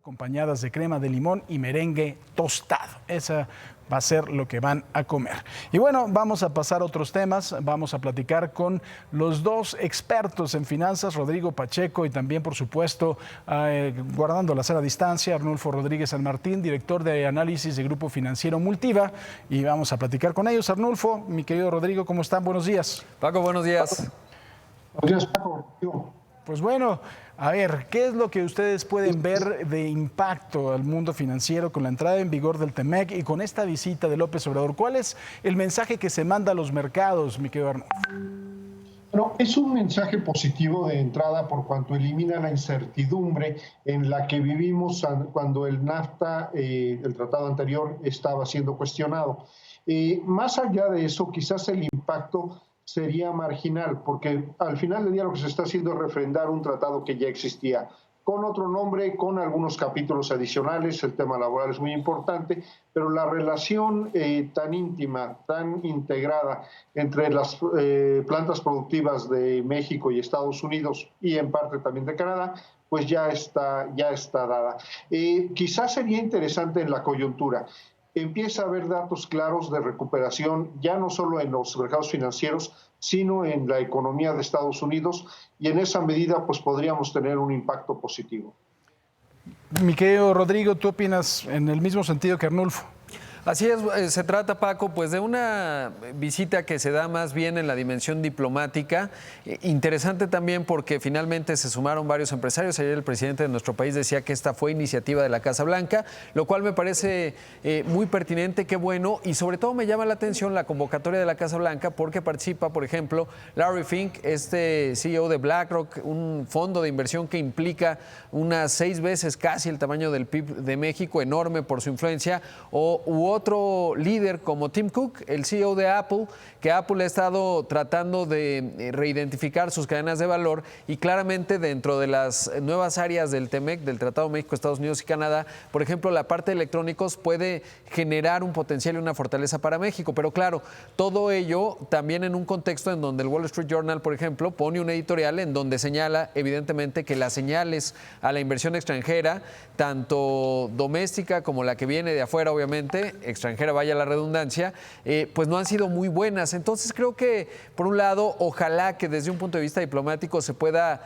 acompañadas de crema de limón y merengue tostado. Esa va a ser lo que van a comer. Y bueno, vamos a pasar a otros temas. Vamos a platicar con los dos expertos en finanzas, Rodrigo Pacheco y también, por supuesto, guardando la sana distancia, Arnulfo Rodríguez San Martín, director de análisis de Grupo Financiero Multiva. Y vamos a platicar con ellos. Arnulfo, mi querido Rodrigo, ¿cómo están? Buenos días. Paco, buenos días. Buenos días, Paco. Pues bueno, a ver, ¿qué es lo que ustedes pueden ver de impacto al mundo financiero con la entrada en vigor del TEMEC y con esta visita de López Obrador? ¿Cuál es el mensaje que se manda a los mercados, mi querido Arnulfo? Bueno, es un mensaje positivo de entrada por cuanto elimina la incertidumbre en la que vivimos cuando el NAFTA, el tratado anterior, estaba siendo cuestionado. Más allá de eso, quizás el impacto sería marginal, porque al final del día lo que se está haciendo es refrendar un tratado que ya existía, con otro nombre, con algunos capítulos adicionales. El tema laboral es muy importante, pero la relación tan íntima, tan integrada entre las plantas productivas de México y Estados Unidos y en parte también de Canadá, pues ya está dada. Quizás sería interesante en la coyuntura. Empieza a haber datos claros de recuperación, ya no solo en los mercados financieros, sino en la economía de Estados Unidos, y en esa medida pues podríamos tener un impacto positivo. Mi querido Rodrigo, ¿tú opinas en el mismo sentido que Arnulfo? Así es, se trata, Paco, pues de una visita que se da más bien en la dimensión diplomática. Interesante también porque finalmente se sumaron varios empresarios. Ayer el presidente de nuestro país decía que esta fue iniciativa de la Casa Blanca, lo cual me parece muy pertinente, qué bueno, y sobre todo me llama la atención la convocatoria de la Casa Blanca porque participa, por ejemplo, Larry Fink, este CEO de BlackRock, un fondo de inversión que implica unas 6 veces casi el tamaño del PIB de México, enorme por su influencia, u otro líder como Tim Cook, el CEO de Apple, que Apple ha estado tratando de reidentificar sus cadenas de valor y claramente dentro de las nuevas áreas del TEMEC, del Tratado México, Estados Unidos y Canadá, por ejemplo, la parte de electrónicos puede generar un potencial y una fortaleza para México, pero claro, todo ello también en un contexto en donde el Wall Street Journal, por ejemplo, pone un editorial en donde señala evidentemente que las señales a la inversión extranjera, tanto doméstica como la que viene de afuera, obviamente, extranjera, vaya la redundancia, pues no han sido muy buenas. Entonces creo que, por un lado, ojalá que desde un punto de vista diplomático se pueda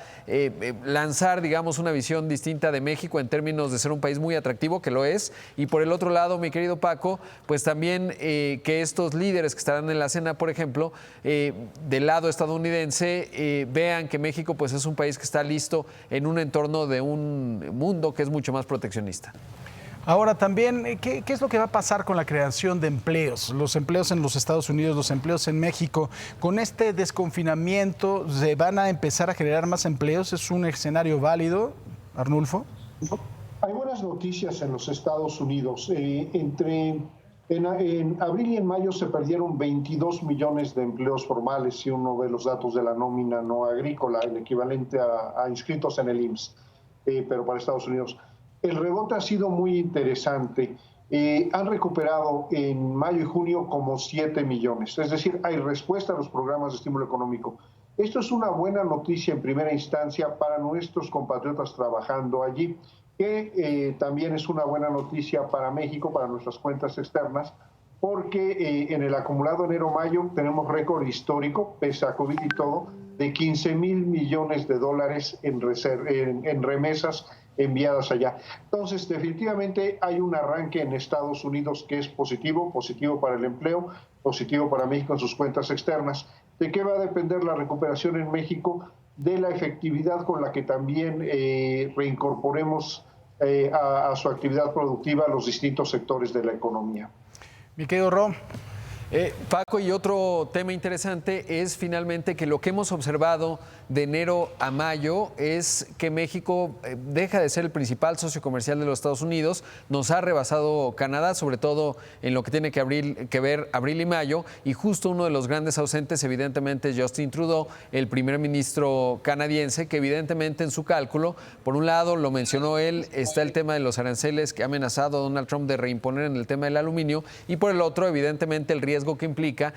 lanzar, digamos, una visión distinta de México en términos de ser un país muy atractivo, que lo es, y por el otro lado, mi querido Paco, pues también que estos líderes que estarán en la cena, por ejemplo, del lado estadounidense, vean que México pues es un país que está listo en un entorno de un mundo que es mucho más proteccionista. Ahora también, ¿qué es lo que va a pasar con la creación de empleos? Los empleos en los Estados Unidos, los empleos en México. Con este desconfinamiento, ¿se van a empezar a generar más empleos? ¿Es un escenario válido, Arnulfo? Hay buenas noticias en los Estados Unidos. En abril y en mayo se perdieron 22 millones de empleos formales, si uno ve los datos de la nómina no agrícola, el equivalente a inscritos en el IMSS, pero para Estados Unidos. El rebote ha sido muy interesante. Han recuperado en mayo y junio como 7 millones. Es decir, hay respuesta a los programas de estímulo económico. Esto es una buena noticia en primera instancia para nuestros compatriotas trabajando allí, que también es una buena noticia para México, para nuestras cuentas externas, porque en el acumulado enero-mayo tenemos récord histórico, pese a COVID y todo, de 15,000 millones de dólares en remesas enviadas allá. Entonces, definitivamente hay un arranque en Estados Unidos que es positivo para el empleo, positivo para México en sus cuentas externas. ¿De qué va a depender la recuperación en México? De la efectividad con la que también reincorporemos a su actividad productiva los distintos sectores de la economía. Mi querido Rom. Paco, y otro tema interesante es finalmente que lo que hemos observado de enero a mayo es que México deja de ser el principal socio comercial de los Estados Unidos, nos ha rebasado Canadá, sobre todo en lo que tiene que ver abril y mayo, y justo uno de los grandes ausentes evidentemente es Justin Trudeau, el primer ministro canadiense, que evidentemente en su cálculo, por un lado lo mencionó él, está el tema de los aranceles que ha amenazado a Donald Trump de reimponer en el tema del aluminio, y por el otro evidentemente el riesgo riesgo que implica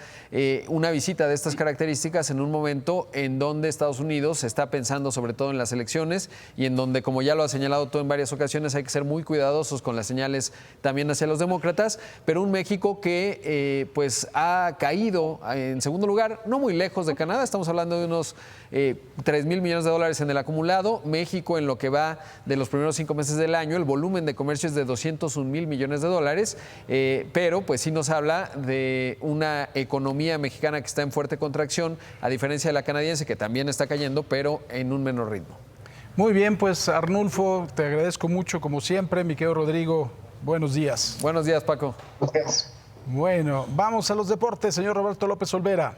una visita de estas características en un momento en donde Estados Unidos está pensando sobre todo en las elecciones y en donde, como ya lo ha señalado tú en varias ocasiones, hay que ser muy cuidadosos con las señales también hacia los demócratas, pero un México que pues ha caído en segundo lugar, no muy lejos de Canadá, estamos hablando de unos 3,000 millones de dólares en el acumulado. México, en lo que va de los primeros 5 meses del año, el volumen de comercio es de 201,000 millones de dólares, pero pues sí nos habla de una economía mexicana que está en fuerte contracción, a diferencia de la canadiense, que también está cayendo, pero en un menor ritmo. Muy bien, pues Arnulfo, te agradezco mucho como siempre. Mi querido Rodrigo, buenos días. Buenos días, Paco. Gracias. Bueno, vamos a los deportes, señor Roberto López Olvera.